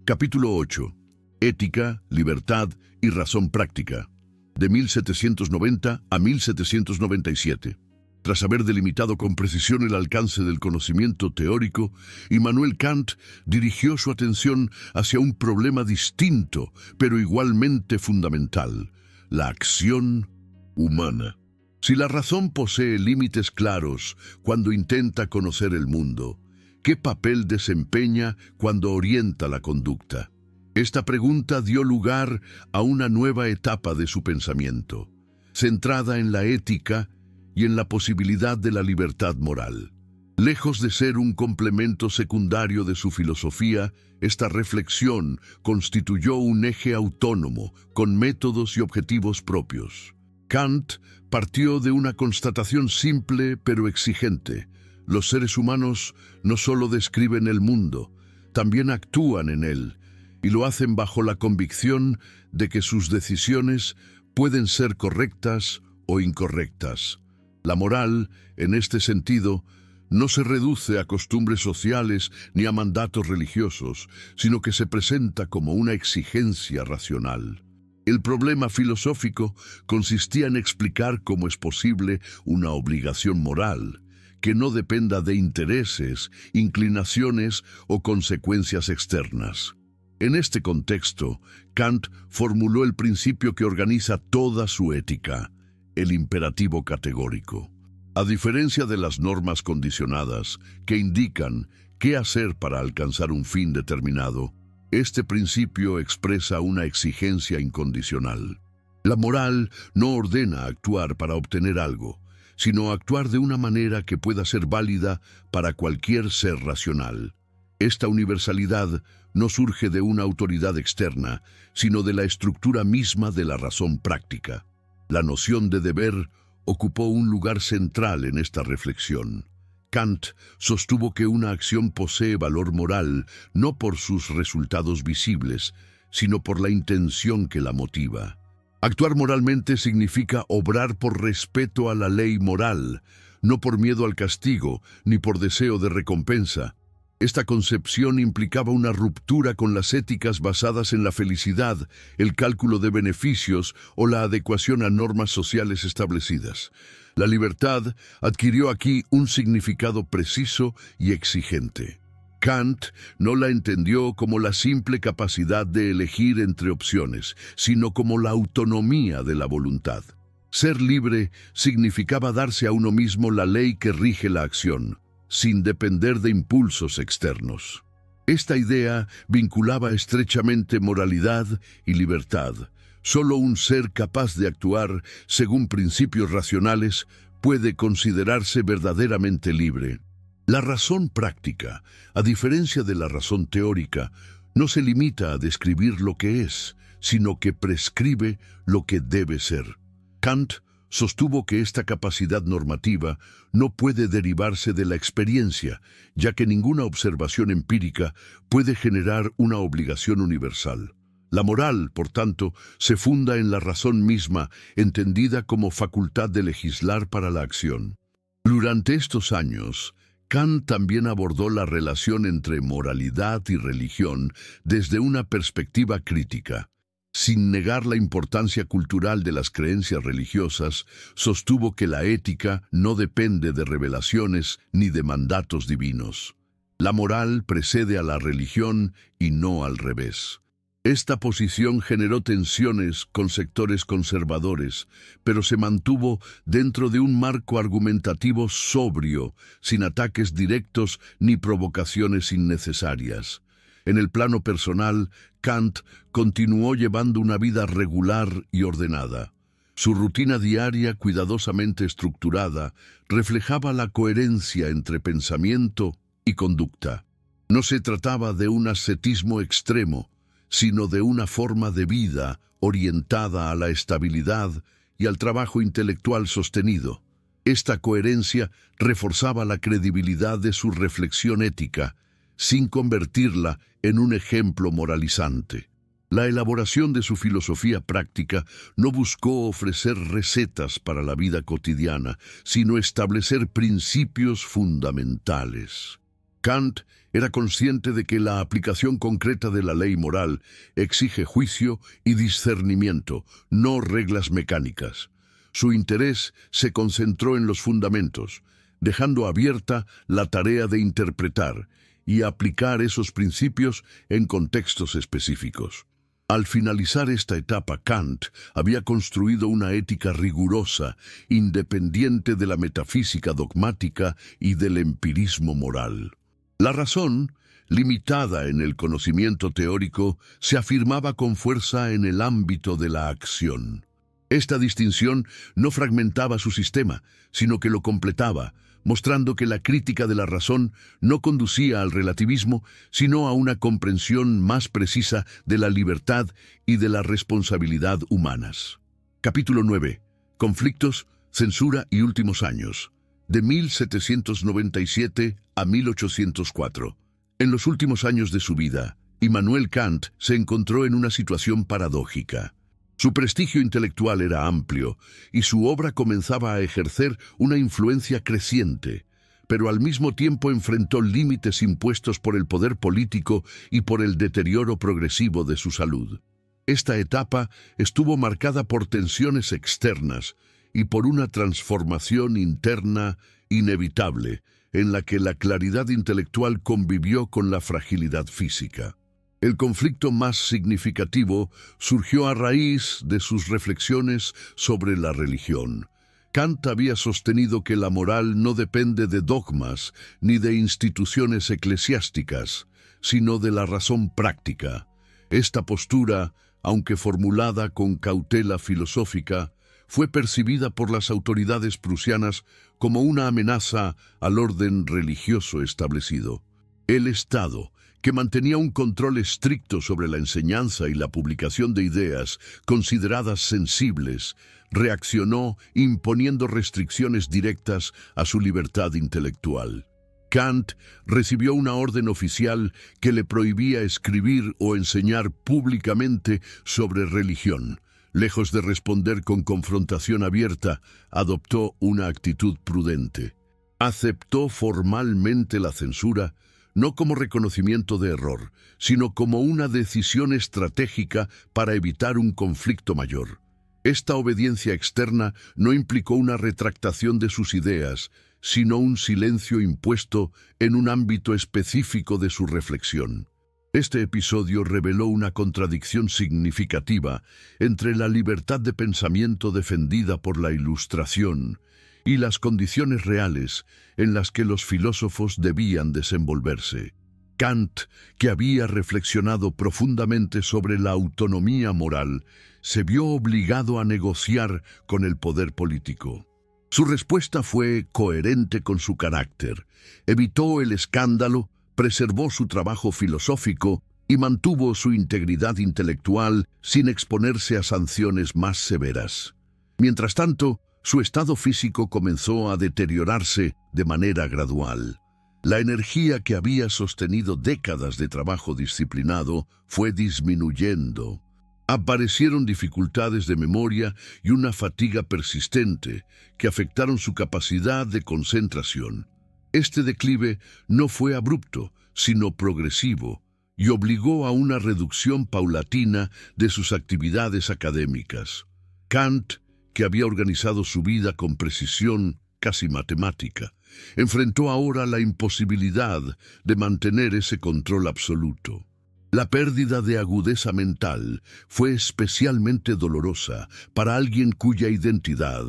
Capítulo 8. Ética, libertad y razón práctica, de 1790 a 1797. Tras haber delimitado con precisión el alcance del conocimiento teórico, Immanuel Kant dirigió su atención hacia un problema distinto, pero igualmente fundamental: la acción humana. Si la razón posee límites claros cuando intenta conocer el mundo, ¿qué papel desempeña cuando orienta la conducta? Esta pregunta dio lugar a una nueva etapa de su pensamiento, centrada en la ética y en la posibilidad de la libertad moral. Lejos de ser un complemento secundario de su filosofía, esta reflexión constituyó un eje autónomo, con métodos y objetivos propios. Kant partió de una constatación simple pero exigente: los seres humanos no solo describen el mundo, también actúan en él, y lo hacen bajo la convicción de que sus decisiones pueden ser correctas o incorrectas. La moral, en este sentido, no se reduce a costumbres sociales ni a mandatos religiosos, sino que se presenta como una exigencia racional. El problema filosófico consistía en explicar cómo es posible una obligación moral que no dependa de intereses, inclinaciones o consecuencias externas. En este contexto, Kant formuló el principio que organiza toda su ética: el imperativo categórico. A diferencia de las normas condicionadas, que indican qué hacer para alcanzar un fin determinado, este principio expresa una exigencia incondicional. La moral no ordena actuar para obtener algo, sino actuar de una manera que pueda ser válida para cualquier ser racional. Esta universalidad no surge de una autoridad externa, sino de la estructura misma de la razón práctica. La noción de deber ocupó un lugar central en esta reflexión. Kant sostuvo que una acción posee valor moral no por sus resultados visibles, sino por la intención que la motiva. Actuar moralmente significa obrar por respeto a la ley moral, no por miedo al castigo ni por deseo de recompensa. Esta concepción implicaba una ruptura con las éticas basadas en la felicidad, el cálculo de beneficios o la adecuación a normas sociales establecidas. La libertad adquirió aquí un significado preciso y exigente. Kant no la entendió como la simple capacidad de elegir entre opciones, sino como la autonomía de la voluntad. Ser libre significaba darse a uno mismo la ley que rige la acción, sin depender de impulsos externos. Esta idea vinculaba estrechamente moralidad y libertad. Solo un ser capaz de actuar según principios racionales puede considerarse verdaderamente libre. La razón práctica, a diferencia de la razón teórica, no se limita a describir lo que es, sino que prescribe lo que debe ser. Kant sostuvo que esta capacidad normativa no puede derivarse de la experiencia, ya que ninguna observación empírica puede generar una obligación universal. La moral, por tanto, se funda en la razón misma, entendida como facultad de legislar para la acción. Durante estos años, Kant también abordó la relación entre moralidad y religión desde una perspectiva crítica. Sin negar la importancia cultural de las creencias religiosas, sostuvo que la ética no depende de revelaciones ni de mandatos divinos. La moral precede a la religión y no al revés. Esta posición generó tensiones con sectores conservadores, pero se mantuvo dentro de un marco argumentativo sobrio, sin ataques directos ni provocaciones innecesarias. En el plano personal, Kant continuó llevando una vida regular y ordenada. Su rutina diaria, cuidadosamente estructurada, reflejaba la coherencia entre pensamiento y conducta. No se trataba de un ascetismo extremo, sino de una forma de vida orientada a la estabilidad y al trabajo intelectual sostenido. Esta coherencia reforzaba la credibilidad de su reflexión ética, sin convertirla en un ejemplo moralizante. La elaboración de su filosofía práctica no buscó ofrecer recetas para la vida cotidiana, sino establecer principios fundamentales. Kant era consciente de que la aplicación concreta de la ley moral exige juicio y discernimiento, no reglas mecánicas. Su interés se concentró en los fundamentos, dejando abierta la tarea de interpretar y aplicar esos principios en contextos específicos. Al finalizar esta etapa, Kant había construido una ética rigurosa, independiente de la metafísica dogmática y del empirismo moral. La razón, limitada en el conocimiento teórico, se afirmaba con fuerza en el ámbito de la acción. Esta distinción no fragmentaba su sistema, sino que lo completaba, mostrando que la crítica de la razón no conducía al relativismo, sino a una comprensión más precisa de la libertad y de la responsabilidad humanas. Capítulo 9. Conflictos, censura y últimos años. De 1797 a 1804. En los últimos años de su vida, Immanuel Kant se encontró en una situación paradójica. Su prestigio intelectual era amplio y su obra comenzaba a ejercer una influencia creciente, pero al mismo tiempo enfrentó límites impuestos por el poder político y por el deterioro progresivo de su salud. Esta etapa estuvo marcada por tensiones externas y por una transformación interna inevitable, en la que la claridad intelectual convivió con la fragilidad física. El conflicto más significativo surgió a raíz de sus reflexiones sobre la religión. Kant había sostenido que la moral no depende de dogmas ni de instituciones eclesiásticas, sino de la razón práctica. Esta postura, aunque formulada con cautela filosófica, fue percibida por las autoridades prusianas como una amenaza al orden religioso establecido. El Estado, que mantenía un control estricto sobre la enseñanza y la publicación de ideas consideradas sensibles, reaccionó imponiendo restricciones directas a su libertad intelectual. Kant recibió una orden oficial que le prohibía escribir o enseñar públicamente sobre religión. Lejos de responder con confrontación abierta, adoptó una actitud prudente. Aceptó formalmente la censura, no como reconocimiento de error, sino como una decisión estratégica para evitar un conflicto mayor. Esta obediencia externa no implicó una retractación de sus ideas, sino un silencio impuesto en un ámbito específico de su reflexión. Este episodio reveló una contradicción significativa entre la libertad de pensamiento defendida por la Ilustración y las condiciones reales en las que los filósofos debían desenvolverse. Kant, que había reflexionado profundamente sobre la autonomía moral, se vio obligado a negociar con el poder político. Su respuesta fue coherente con su carácter. Evitó el escándalo, preservó su trabajo filosófico y mantuvo su integridad intelectual sin exponerse a sanciones más severas. Mientras tanto, su estado físico comenzó a deteriorarse de manera gradual. La energía que había sostenido décadas de trabajo disciplinado fue disminuyendo. Aparecieron dificultades de memoria y una fatiga persistente que afectaron su capacidad de concentración. Este declive no fue abrupto, sino progresivo, y obligó a una reducción paulatina de sus actividades académicas. Kant, que había organizado su vida con precisión casi matemática, enfrentó ahora la imposibilidad de mantener ese control absoluto. La pérdida de agudeza mental fue especialmente dolorosa para alguien cuya identidad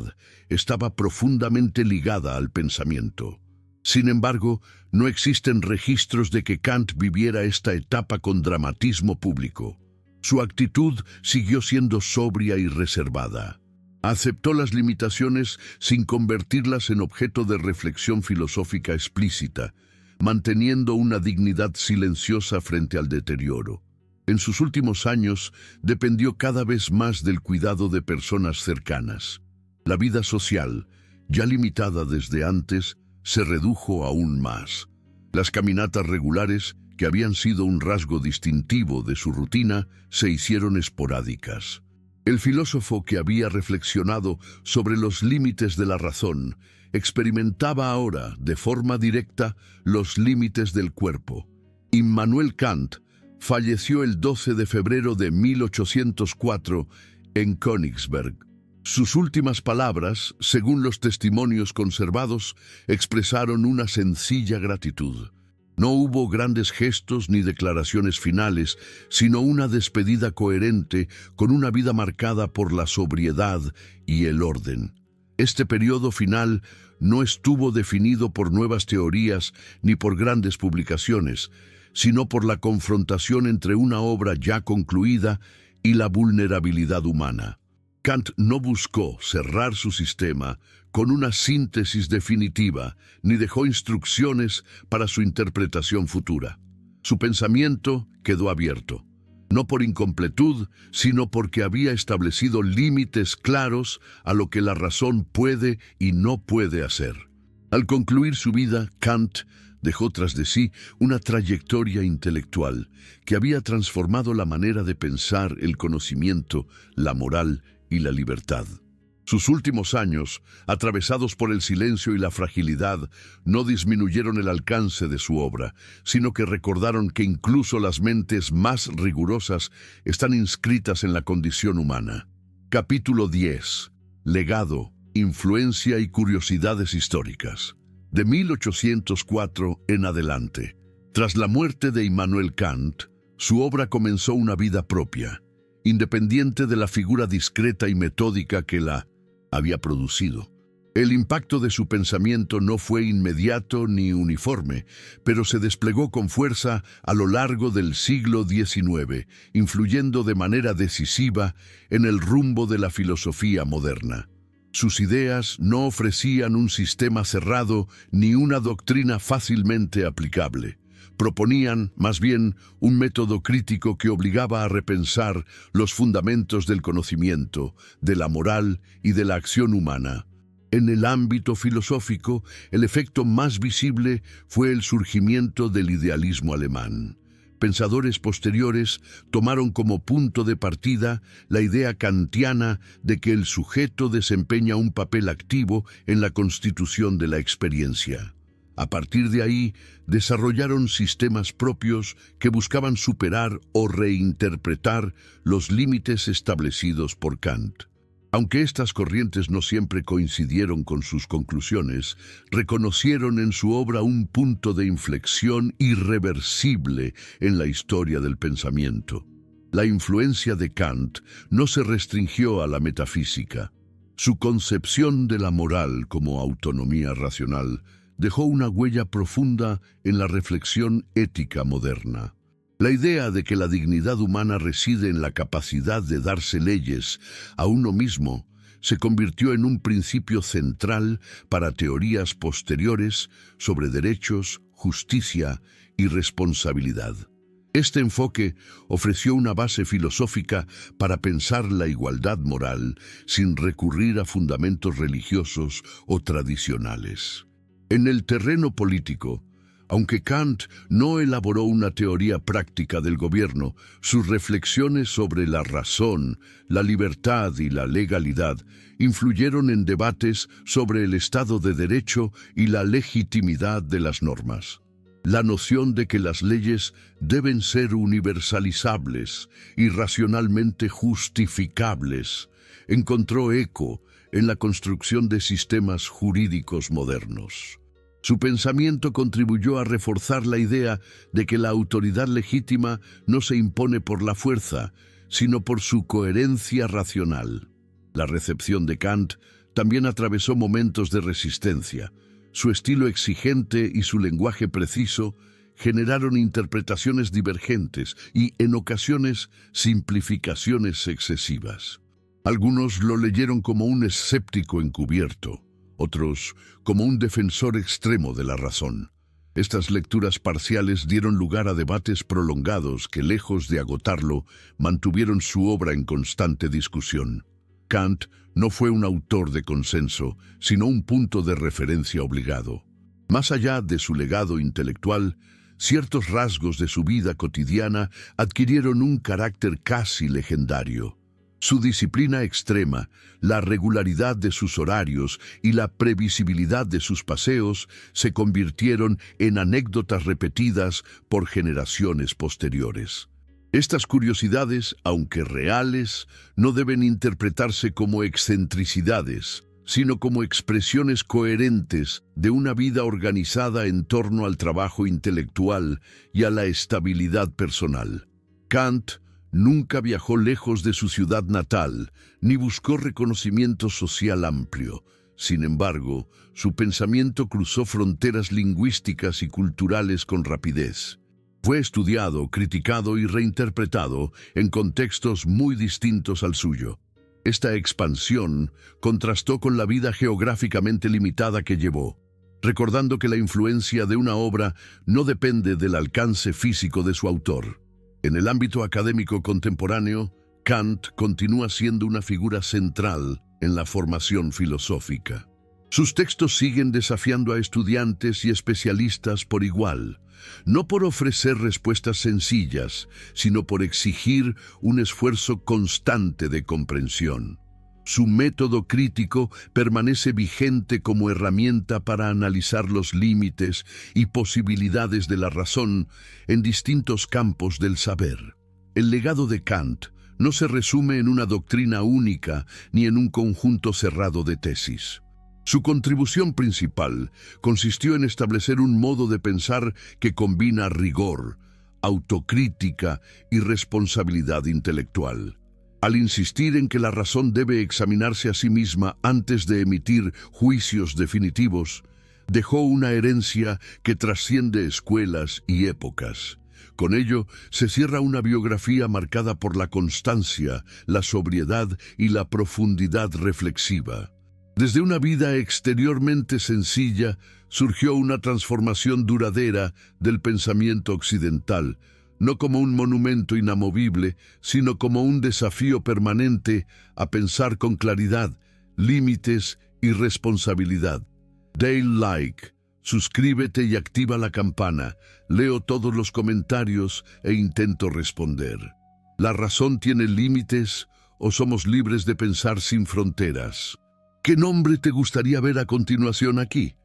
estaba profundamente ligada al pensamiento. Sin embargo, no existen registros de que Kant viviera esta etapa con dramatismo público. Su actitud siguió siendo sobria y reservada. Aceptó las limitaciones sin convertirlas en objeto de reflexión filosófica explícita, manteniendo una dignidad silenciosa frente al deterioro. En sus últimos años, dependió cada vez más del cuidado de personas cercanas. La vida social, ya limitada desde antes, se redujo aún más. Las caminatas regulares, que habían sido un rasgo distintivo de su rutina, se hicieron esporádicas. El filósofo que había reflexionado sobre los límites de la razón experimentaba ahora, de forma directa, los límites del cuerpo. Immanuel Kant falleció el 12 de febrero de 1804 en Königsberg. Sus últimas palabras, según los testimonios conservados, expresaron una sencilla gratitud. No hubo grandes gestos ni declaraciones finales, sino una despedida coherente con una vida marcada por la sobriedad y el orden. Este periodo final no estuvo definido por nuevas teorías ni por grandes publicaciones, sino por la confrontación entre una obra ya concluida y la vulnerabilidad humana. Kant no buscó cerrar su sistema con una síntesis definitiva, ni dejó instrucciones para su interpretación futura. Su pensamiento quedó abierto, no por incompletud, sino porque había establecido límites claros a lo que la razón puede y no puede hacer. Al concluir su vida, Kant dejó tras de sí una trayectoria intelectual que había transformado la manera de pensar el conocimiento, la moral y la libertad. Sus últimos años, atravesados por el silencio y la fragilidad, no disminuyeron el alcance de su obra, sino que recordaron que incluso las mentes más rigurosas están inscritas en la condición humana. Capítulo 10. Legado, influencia y curiosidades históricas. De 1804 en adelante, tras la muerte de Immanuel Kant, su obra comenzó una vida propia, independiente de la figura discreta y metódica que la había producido. El impacto de su pensamiento no fue inmediato ni uniforme, pero se desplegó con fuerza a lo largo del siglo XIX, influyendo de manera decisiva en el rumbo de la filosofía moderna. Sus ideas no ofrecían un sistema cerrado ni una doctrina fácilmente aplicable. Proponían, más bien, un método crítico que obligaba a repensar los fundamentos del conocimiento, de la moral y de la acción humana. En el ámbito filosófico, el efecto más visible fue el surgimiento del idealismo alemán. Pensadores posteriores tomaron como punto de partida la idea kantiana de que el sujeto desempeña un papel activo en la constitución de la experiencia. A partir de ahí, desarrollaron sistemas propios que buscaban superar o reinterpretar los límites establecidos por Kant. Aunque estas corrientes no siempre coincidieron con sus conclusiones, reconocieron en su obra un punto de inflexión irreversible en la historia del pensamiento. La influencia de Kant no se restringió a la metafísica. Su concepción de la moral como autonomía racional dejó una huella profunda en la reflexión ética moderna. La idea de que la dignidad humana reside en la capacidad de darse leyes a uno mismo se convirtió en un principio central para teorías posteriores sobre derechos, justicia y responsabilidad. Este enfoque ofreció una base filosófica para pensar la igualdad moral sin recurrir a fundamentos religiosos o tradicionales. En el terreno político, aunque Kant no elaboró una teoría práctica del gobierno, sus reflexiones sobre la razón, la libertad y la legalidad influyeron en debates sobre el Estado de Derecho y la legitimidad de las normas. La noción de que las leyes deben ser universalizables y racionalmente justificables encontró eco en la construcción de sistemas jurídicos modernos. Su pensamiento contribuyó a reforzar la idea de que la autoridad legítima no se impone por la fuerza, sino por su coherencia racional. La recepción de Kant también atravesó momentos de resistencia. Su estilo exigente y su lenguaje preciso generaron interpretaciones divergentes y, en ocasiones, simplificaciones excesivas. Algunos lo leyeron como un escéptico encubierto, otros como un defensor extremo de la razón. Estas lecturas parciales dieron lugar a debates prolongados que, lejos de agotarlo, mantuvieron su obra en constante discusión. Kant no fue un autor de consenso, sino un punto de referencia obligado. Más allá de su legado intelectual, ciertos rasgos de su vida cotidiana adquirieron un carácter casi legendario. Su disciplina extrema, la regularidad de sus horarios y la previsibilidad de sus paseos se convirtieron en anécdotas repetidas por generaciones posteriores. Estas curiosidades, aunque reales, no deben interpretarse como excentricidades, sino como expresiones coherentes de una vida organizada en torno al trabajo intelectual y a la estabilidad personal. Kant nunca viajó lejos de su ciudad natal, ni buscó reconocimiento social amplio. Sin embargo, su pensamiento cruzó fronteras lingüísticas y culturales con rapidez. Fue estudiado, criticado y reinterpretado en contextos muy distintos al suyo. Esta expansión contrastó con la vida geográficamente limitada que llevó, recordando que la influencia de una obra no depende del alcance físico de su autor. En el ámbito académico contemporáneo, Kant continúa siendo una figura central en la formación filosófica. Sus textos siguen desafiando a estudiantes y especialistas por igual, no por ofrecer respuestas sencillas, sino por exigir un esfuerzo constante de comprensión. Su método crítico permanece vigente como herramienta para analizar los límites y posibilidades de la razón en distintos campos del saber. El legado de Kant no se resume en una doctrina única ni en un conjunto cerrado de tesis. Su contribución principal consistió en establecer un modo de pensar que combina rigor, autocrítica y responsabilidad intelectual. Al insistir en que la razón debe examinarse a sí misma antes de emitir juicios definitivos, dejó una herencia que trasciende escuelas y épocas. Con ello, se cierra una biografía marcada por la constancia, la sobriedad y la profundidad reflexiva. Desde una vida exteriormente sencilla, surgió una transformación duradera del pensamiento occidental, no como un monumento inamovible, sino como un desafío permanente a pensar con claridad, límites y responsabilidad. Dale like, suscríbete y activa la campana. Leo todos los comentarios e intento responder. ¿La razón tiene límites o somos libres de pensar sin fronteras? ¿Qué nombre te gustaría ver a continuación aquí?